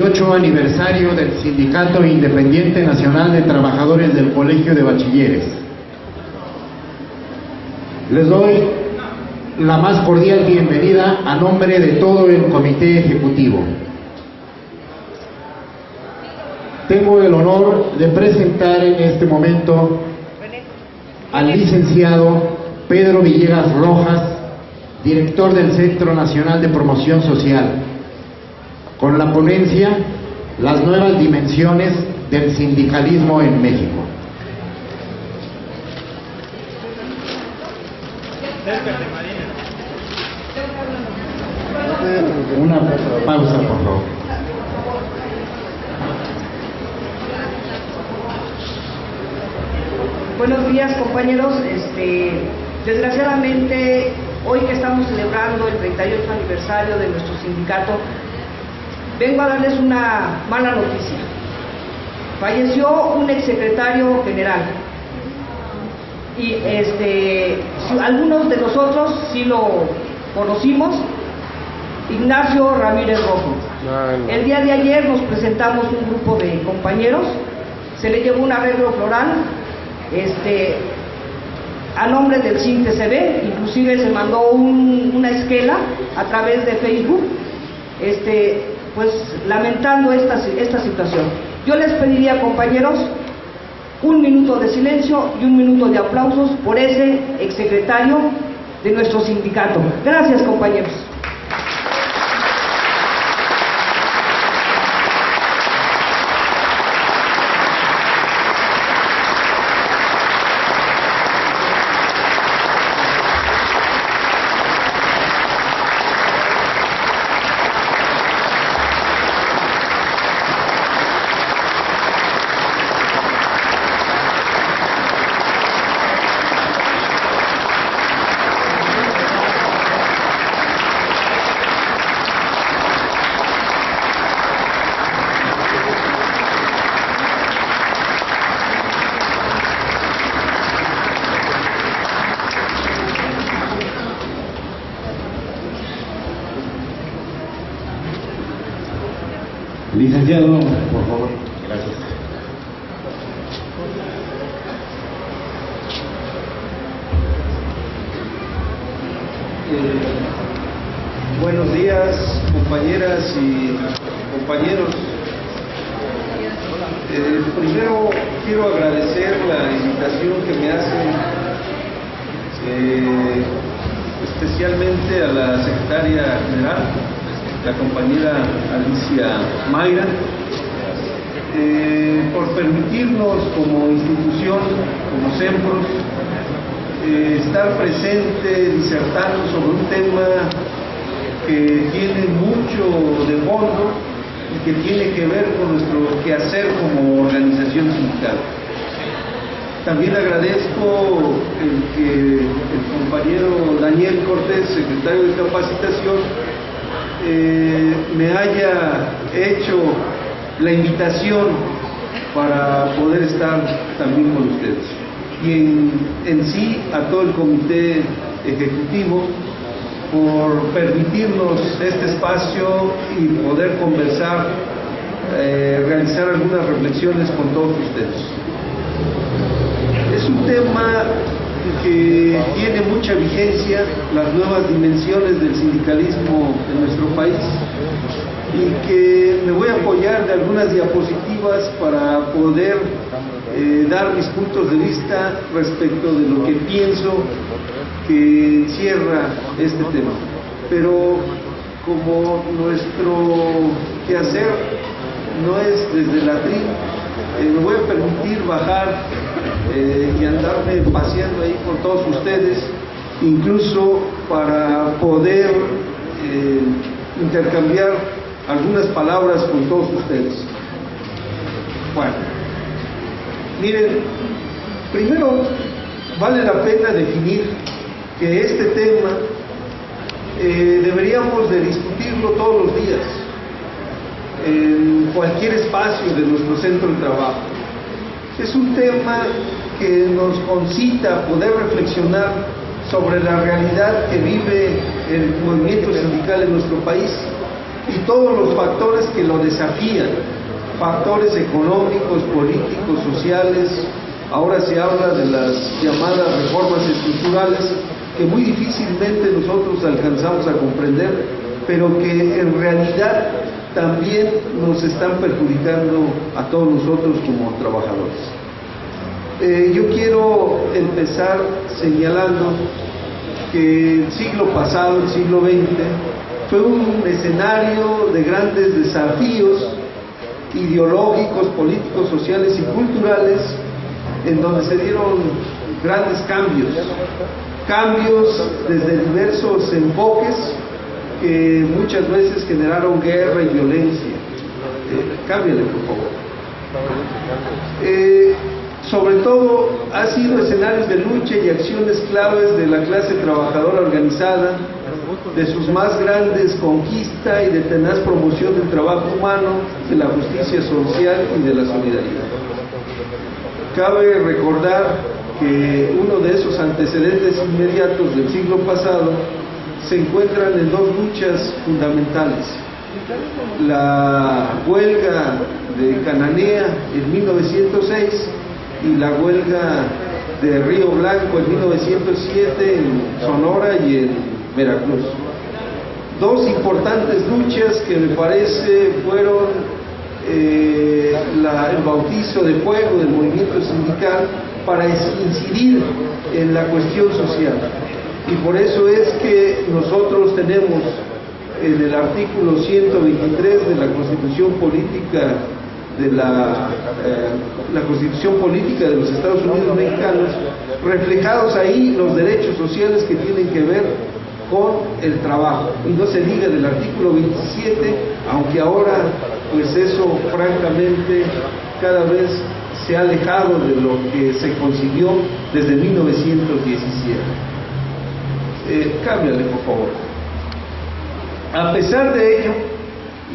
8 aniversario del Sindicato Independiente Nacional de Trabajadores del Colegio de Bachilleres. Les doy la más cordial bienvenida a nombre de todo el Comité Ejecutivo. Tengo el honor de presentar en este momento al licenciado Pedro Villegas Rojas, director del Centro Nacional de Promoción Social, con la ponencia Las nuevas dimensiones del sindicalismo en México. Una pausa, por favor. Buenos días, compañeros. Desgraciadamente, hoy que estamos celebrando el 38 aniversario de nuestro sindicato, vengo a darles una mala noticia. Falleció un exsecretario general y algunos de nosotros sí lo conocimos, Ignacio Ramírez Rojo. El día de ayer nos presentamos un grupo de compañeros, se le llevó un arreglo floral a nombre del SINTCB, inclusive se mandó una esquela a través de Facebook, pues lamentando esta situación. Yo les pediría, compañeros, un minuto de silencio y un minuto de aplausos por ese exsecretario de nuestro sindicato. Gracias, compañeros. Licenciado, por favor. Gracias. Buenos días, compañeras y compañeros. Primero quiero agradecer la invitación que me hacen, especialmente a la secretaria general, la compañera Alicia Mayra, por permitirnos como institución, como CEMPROS, estar presente disertando sobre un tema que tiene mucho de fondo y que tiene que ver con nuestro quehacer como organización sindical. También agradezco el que el compañero Daniel Cortés, secretario de Capacitación, me haya hecho la invitación para poder estar también con ustedes, y en sí a todo el comité ejecutivo por permitirnos este espacio y poder conversar, realizar algunas reflexiones con todos ustedes. Es un tema que tiene mucha vigencia, las nuevas dimensiones del sindicalismo en nuestro país, y que me voy a apoyar de algunas diapositivas para poder dar mis puntos de vista respecto de lo que pienso que encierra este tema. Pero como nuestro quehacer no es desde la tribuna, me voy a permitir bajar y andarme paseando ahí con todos ustedes, incluso para poder intercambiar algunas palabras con todos ustedes. Bueno, miren, primero vale la pena definir que este tema deberíamos de discutirlo todos los días, en cualquier espacio de nuestro centro de trabajo. Es un tema que nos concita poder reflexionar sobre la realidad que vive el movimiento sindical en nuestro país y y todos los factores que lo desafían, factores económicos, políticos, sociales. Ahora se habla de las llamadas reformas estructurales, que muy difícilmente nosotros alcanzamos a comprender, pero que en realidad también nos están perjudicando a todos nosotros como trabajadores. Yo quiero empezar señalando que el siglo pasado, el siglo XX, fue un escenario de grandes desafíos ideológicos, políticos, sociales y culturales, en donde se dieron grandes cambios desde diversos enfoques que muchas veces generaron guerra y violencia. Cámbiale, por favor. Sobre todo, ha sido escenarios de lucha y acciones claves de la clase trabajadora organizada, de sus más grandes conquistas y de tenaz promoción del trabajo humano, de la justicia social y de la solidaridad. Cabe recordar que uno de esos antecedentes inmediatos del siglo pasado se encuentran en dos luchas fundamentales: la huelga de Cananea en 1906 y la huelga de Río Blanco en 1907 en Sonora y en Veracruz. Dos importantes luchas que me parece fueron el bautizo de fuego del movimiento sindical para incidir en la cuestión social. Y por eso es que nosotros tenemos en el artículo 123 de la Constitución Política de la Constitución Política de los Estados Unidos Mexicanos, reflejados ahí los derechos sociales que tienen que ver con el trabajo. Y no se diga del artículo 27, aunque ahora pues eso francamente cada vez se ha alejado de lo que se consiguió desde 1917. Cámbiale, por favor. A pesar de ello,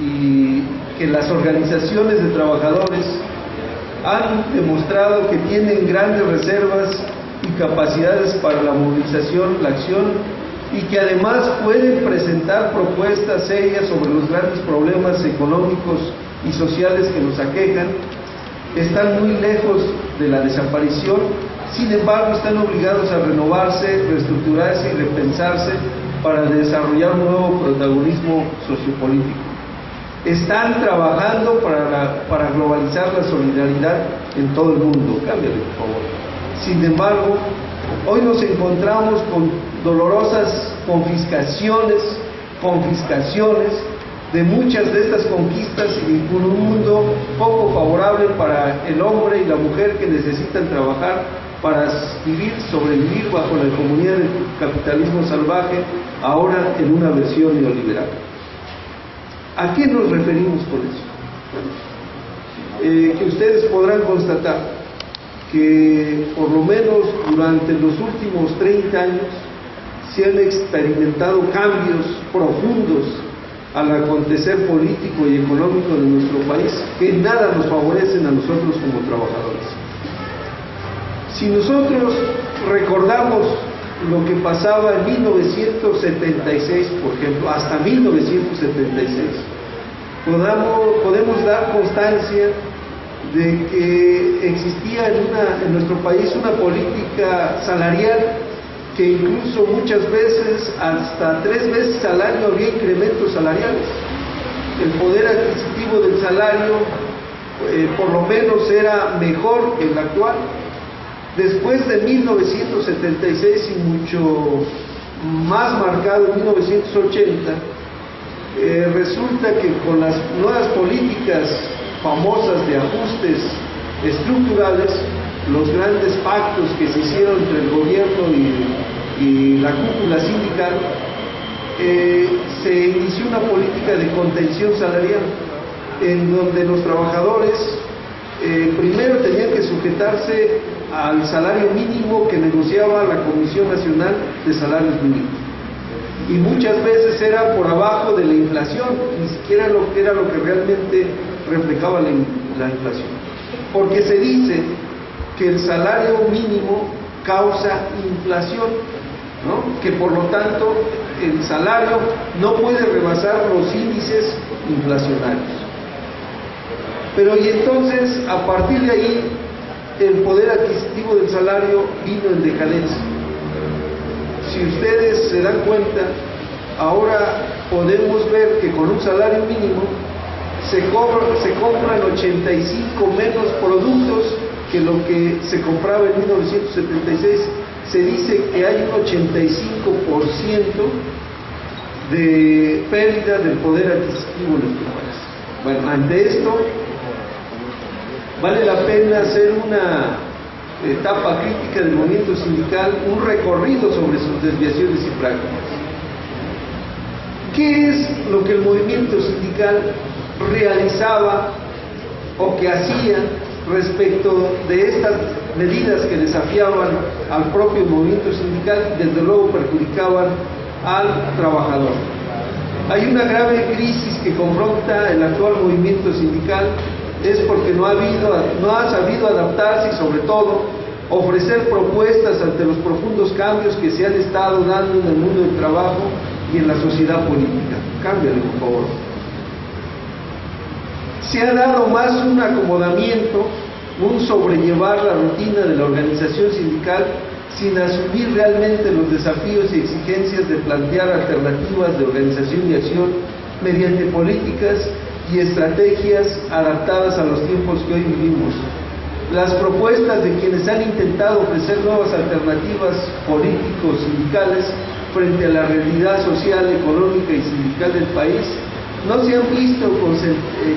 y que las organizaciones de trabajadores han demostrado que tienen grandes reservas y capacidades para la movilización, la acción, y que además pueden presentar propuestas serias sobre los grandes problemas económicos y sociales que nos aquejan, están muy lejos de la desaparición. Sin embargo, están obligados a renovarse, reestructurarse y repensarse para desarrollar un nuevo protagonismo sociopolítico. Están trabajando para globalizar la solidaridad en todo el mundo. Cámbiale, por favor. Sin embargo, hoy nos encontramos con dolorosas confiscaciones de muchas de estas conquistas y con un mundo poco favorable para el hombre y la mujer que necesitan trabajar para sobrevivir bajo la hegemonía del capitalismo salvaje, ahora en una versión neoliberal. ¿A qué nos referimos con eso? Que ustedes podrán constatar que por lo menos durante los últimos 30 años se han experimentado cambios profundos al acontecer político y económico de nuestro país que en nada nos favorecen a nosotros como trabajadores. Si nosotros recordamos lo que pasaba en 1976, por ejemplo, hasta 1976, podemos dar constancia de que existía en nuestro país una política salarial que incluso muchas veces, hasta 3 veces al año, había incrementos salariales. El poder adquisitivo del salario por lo menos era mejor que el actual. Después de 1976 y mucho más marcado en 1980, resulta que con las nuevas políticas famosas de ajustes estructurales, los grandes pactos que se hicieron entre el gobierno y la cúpula sindical, se inició una política de contención salarial en donde los trabajadores primero tenían que sujetarse al salario mínimo que negociaba la Comisión Nacional de Salarios Mínimos, y muchas veces era por abajo de la inflación, ni siquiera era lo que realmente reflejaba la inflación, porque se dice que el salario mínimo causa inflación, ¿no? Que por lo tanto el salario no puede rebasar los índices inflacionarios. Pero y entonces, a partir de ahí, el poder adquisitivo del salario vino en decadencia. Si ustedes se dan cuenta, ahora podemos ver que con un salario mínimo se compran 85 menos productos que lo que se compraba en 1976. Se dice que hay un 85% de pérdida del poder adquisitivo en nuestro país. Bueno, ante esto, vale la pena hacer una etapa crítica del movimiento sindical, un recorrido sobre sus desviaciones y prácticas. ¿Qué es lo que el movimiento sindical realizaba o que hacía respecto de estas medidas que desafiaban al propio movimiento sindical y desde luego perjudicaban al trabajador? Hay una grave crisis que confronta el actual movimiento sindical, es porque no ha sabido adaptarse y sobre todo ofrecer propuestas ante los profundos cambios que se han estado dando en el mundo del trabajo y en la sociedad política. Cámbiale, por favor. Se ha dado más un acomodamiento, un sobrellevar la rutina de la organización sindical sin asumir realmente los desafíos y exigencias de plantear alternativas de organización y acción mediante políticas y estrategias adaptadas a los tiempos que hoy vivimos. Las propuestas de quienes han intentado ofrecer nuevas alternativas políticos sindicales frente a la realidad social, económica y sindical del país no se han visto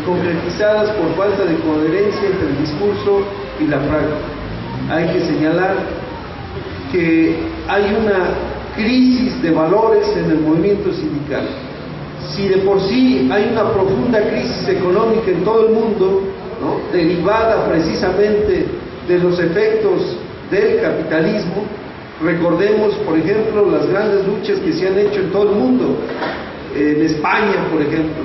concretizadas por falta de coherencia entre el discurso y la práctica. Hay que señalar que hay una crisis de valores en el movimiento sindical. Si de por sí hay una profunda crisis económica en todo el mundo, ¿no?, derivada precisamente de los efectos del capitalismo, recordemos, por ejemplo, las grandes luchas que se han hecho en todo el mundo. En España, por ejemplo,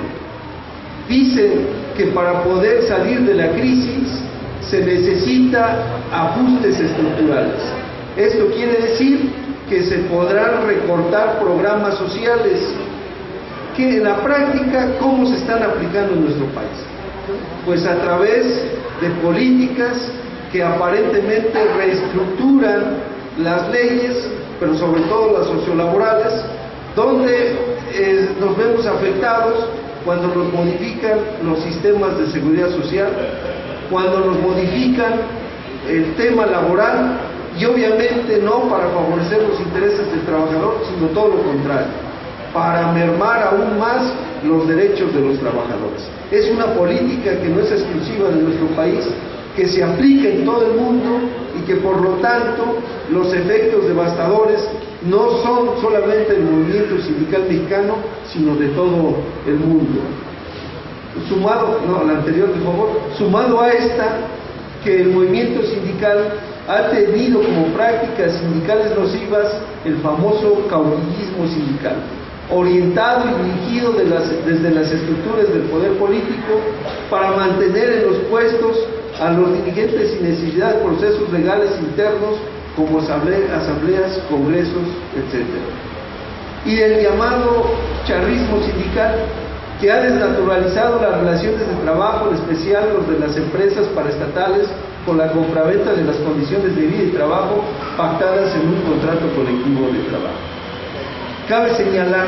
dicen que para poder salir de la crisis se necesita ajustes estructurales. Esto quiere decir que se podrán recortar programas sociales que en la práctica, ¿cómo se están aplicando en nuestro país? Pues a través de políticas que aparentemente reestructuran las leyes, pero sobre todo las sociolaborales, donde nos vemos afectados cuando nos modifican los sistemas de seguridad social, cuando nos modifican el tema laboral, y obviamente no para favorecer los intereses del trabajador, sino todo lo contrario, para mermar aún más los derechos de los trabajadores. Es una política que no es exclusiva de nuestro país, que se aplica en todo el mundo y que por lo tanto los efectos devastadores no son solamente del movimiento sindical mexicano, sino de todo el mundo. Sumado a esta, que el movimiento sindical ha tenido como prácticas sindicales nocivas el famoso caudillismo sindical, orientado y dirigido desde las estructuras del poder político para mantener en los puestos a los dirigentes sin necesidad de procesos legales internos como asambleas, congresos, etc. Y el llamado charrismo sindical, que ha desnaturalizado las relaciones de trabajo, en especial los de las empresas paraestatales, con la compraventa de las condiciones de vida y trabajo pactadas en un contrato colectivo de trabajo. Cabe señalar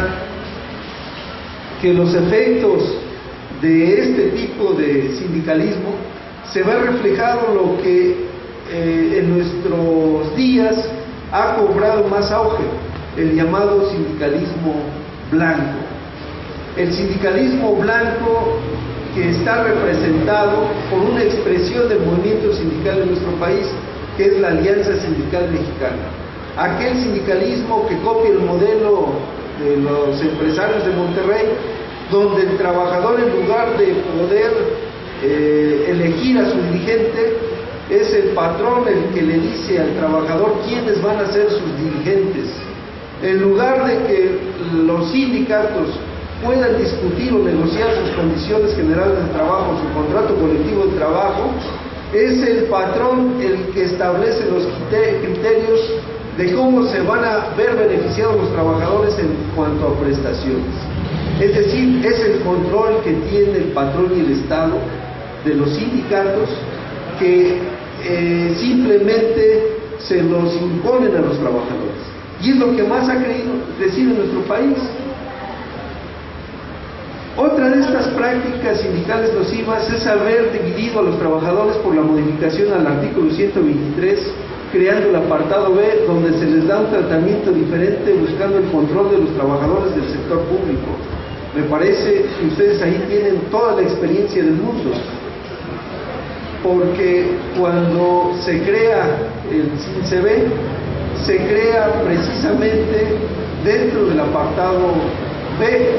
que los efectos de este tipo de sindicalismo se ve reflejado lo que en nuestros días ha cobrado más auge, el llamado sindicalismo blanco. El sindicalismo blanco, que está representado por una expresión del movimiento sindical en nuestro país, que es la Alianza Sindical Mexicana. Aquel sindicalismo que copia el modelo de los empresarios de Monterrey, donde el trabajador, en lugar de poder elegir a su dirigente, es el patrón el que le dice al trabajador quiénes van a ser sus dirigentes. En lugar de que los sindicatos puedan discutir o negociar sus condiciones generales de trabajo, su contrato colectivo de trabajo, es el patrón el que establece los criterios de cómo se van a ver beneficiados los trabajadores en cuanto a prestaciones. Es decir, es el control que tiene el patrón y el Estado de los sindicatos que simplemente se los imponen a los trabajadores. Y es lo que más ha crecido en nuestro país. Otra de estas prácticas sindicales nocivas es haber dividido a los trabajadores por la modificación al artículo 123, creando el apartado B, donde se les da un tratamiento diferente buscando el control de los trabajadores del sector público. Me parece que ustedes ahí tienen toda la experiencia del mundo, porque cuando se crea el SINCB, se crea precisamente dentro del apartado B,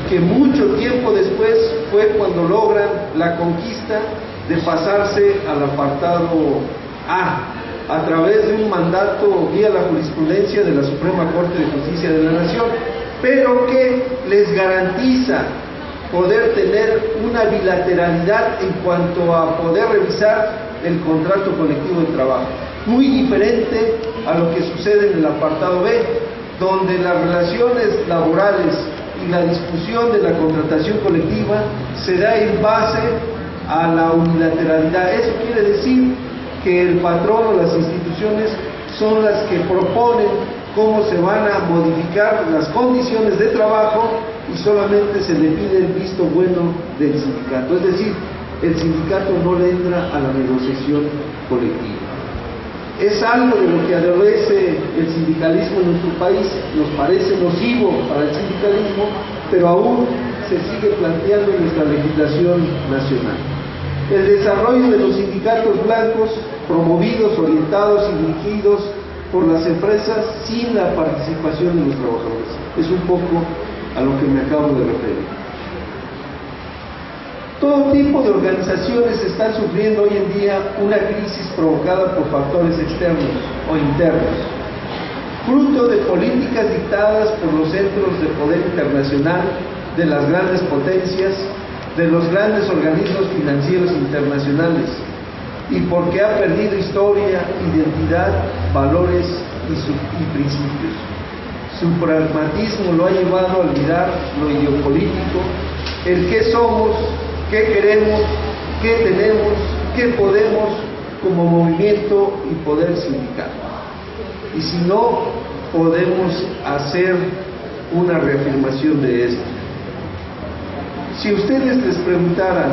que mucho tiempo después fue cuando logran la conquista de pasarse al apartado A través de un mandato vía la jurisprudencia de la Suprema Corte de Justicia de la Nación, pero que les garantiza poder tener una bilateralidad en cuanto a poder revisar el contrato colectivo de trabajo, muy diferente a lo que sucede en el apartado B, donde las relaciones laborales y la discusión de la contratación colectiva se da en base a la unilateralidad. Eso quiere decir que el patrón o las instituciones son las que proponen cómo se van a modificar las condiciones de trabajo y solamente se le pide el visto bueno del sindicato. Es decir, el sindicato no le entra a la negociación colectiva. Es algo de lo que adolece el sindicalismo en nuestro país, nos parece nocivo para el sindicalismo, pero aún se sigue planteando en nuestra legislación nacional. El desarrollo de los sindicatos blancos, promovidos, orientados y dirigidos por las empresas sin la participación de los trabajadores. Es un poco a lo que me acabo de referir. Todo tipo de organizaciones están sufriendo hoy en día una crisis provocada por factores externos o internos, fruto de políticas dictadas por los centros de poder internacional, de las grandes potencias, de los grandes organismos financieros internacionales, y porque ha perdido historia, identidad, valores y principios. Su pragmatismo lo ha llevado a olvidar lo ideopolítico, el qué somos, qué queremos, qué tenemos, qué podemos como movimiento y poder sindical. Y si no, podemos hacer una reafirmación de esto. Si ustedes les preguntaran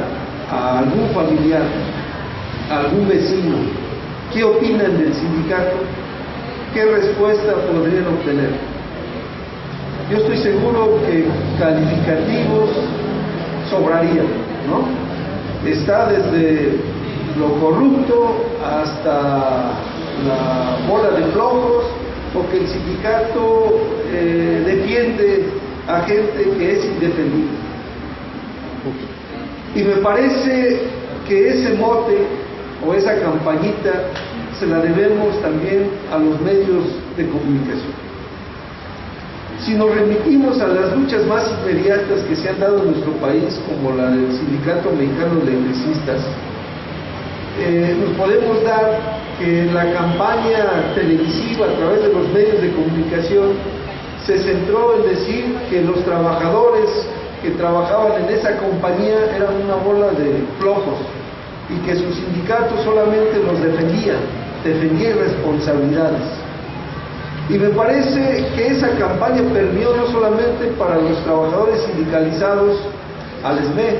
a algún familiar, a algún vecino, ¿qué opinan del sindicato?, ¿qué respuesta podrían obtener? Yo estoy seguro que calificativos sobrarían, ¿no? Está desde lo corrupto hasta la bola de flojos, porque el sindicato defiende a gente que es indefendible. Y me parece que ese mote o esa campañita se la debemos también a los medios de comunicación. Si nos remitimos a las luchas más inmediatas que se han dado en nuestro país, como la del Sindicato Mexicano de Electricistas, nos podemos dar que la campaña televisiva a través de los medios de comunicación se centró en decir que los trabajadores que trabajaban en esa compañía eran una bola de flojos y que su sindicato solamente los defendía irresponsabilidades. Y me parece que esa campaña permeó no solamente para los trabajadores sindicalizados al SME,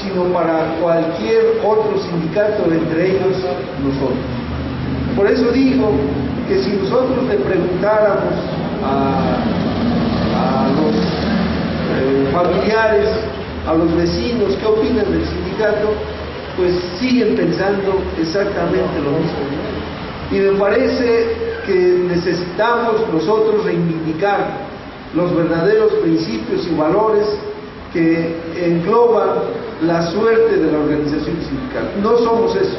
sino para cualquier otro sindicato, entre ellos nosotros. Por eso digo que si nosotros le preguntáramos a los familiares, a los vecinos, qué opinan del sindicato, pues siguen pensando exactamente lo mismo. Y me parece que necesitamos nosotros reivindicar los verdaderos principios y valores que engloban la suerte de la organización sindical. No somos eso.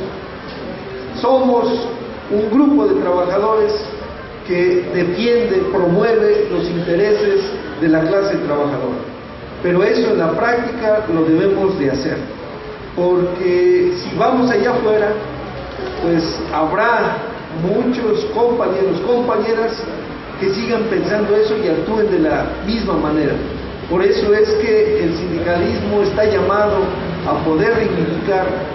Somos un grupo de trabajadores que defiende, promueve los intereses de la clase trabajadora. Pero eso en la práctica lo debemos de hacer, porque si vamos allá afuera, pues habrá muchos compañeros, compañeras que sigan pensando eso y actúen de la misma manera. Por eso es que el sindicalismo está llamado a poder reivindicar